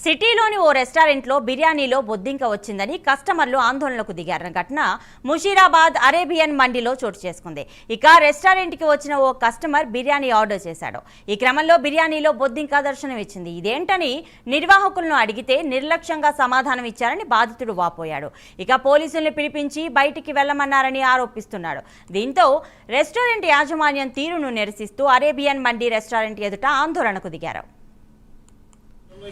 సిటీలోని ఓ రెస్టారెంట్లో బిర్యానీలో బొద్దింక వచ్చిందని కస్టమర్లు ఆందోళనకు దిగారన్న ఘటన ముషీరాబాద్ అరేబియన్ మండీలో చోటు చేసుకుంది. ఇక రెస్టారెంట్కి వచ్చిన ఓ కస్టమర్ బిర్యానీ ఆర్డర్ చేశాడు. ఈ క్రమంలో బిర్యానీలో బొద్దింక దర్శనమిచ్చింది. ఇదేంటని నిర్వాహకులను అడిగితే నిర్లక్ష్యంగా సమాధానం ఇచ్చారని బాధితుడు వాపోయాడు. ఇక పోలీసుల్ని పిలిపించి బయటికి వెళ్లమన్నారని ఆరోపిస్తున్నాడు. దీంతో రెస్టారెంట్ యాజమాన్యం తీరును నిరసిస్తూ అరేబియన్ మండీ రెస్టారెంట్ ఎదుట ఆందోళనకు దిగారు.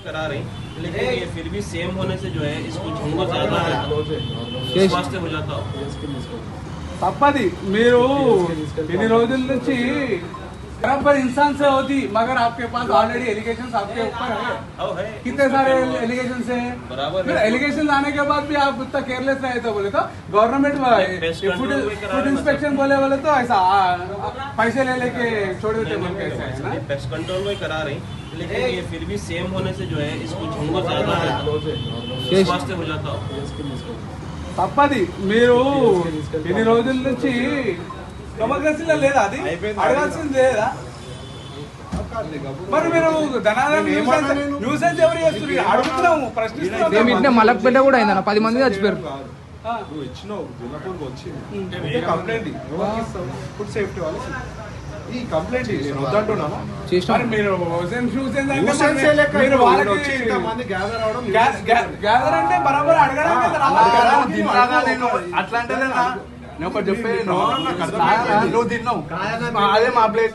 करा रही लेकिन ये फिर भी सेम होने से जो है इसको झंगो ज्यादा है स्वास्थ्य हो जाता तప్పది మీరు इन्हीं రోజుల నుంచి बराबर इंसान से होती मगर आपके पास ऑलरेडी एलिगेशंस आपके ऊपर है कितने सारे एलिगेशंस है फिर एलिगेशन आने के बाद भी आप इतना केयरलेस रहे तो बोले तो गवर्नमेंट फूड इंस्पेक्शन बोले तो ऐसा पैसे ले लेके छोड़ देते बोल के ऐसा है ना पेस्ट कंट्रोल में करा रही लेकिन ये फिर भी सेम होने से जो है इसको झंगो ज्यादा है स्वास्थ्य हो जाता తప్పది మీరు इन्हीं రోజుల నుంచి డెమోక్రసీలో లేదా అది అడగాల్సింది లేదా మరి మీరు న్యూసెన్స్ ఎవరు చేస్తున్నారు అడుగుతున్నాము ప్రశ్నిస్తున్నాము మలక్పేట కూడా అయిందన్న 10 మంది చచ్చిపోయారు నువ్వు ఇచ్చినావు జిల్లాపూర్కి వచ్చింది కంప్లైంట్ ఫుడ్ సేఫ్టీ వాళ్ళకి ఈ కంప్లైంట్ నేను వద్దంటున్నాను మరి మీరు మీరు వాళ్ళకి గ్యాదర్ అంటే బరాబర్ అడగడానికి అట్లా అంటే నేను ఒకటి చెప్పే నువ్వు తిన్నావు అదే మా ప్లేస్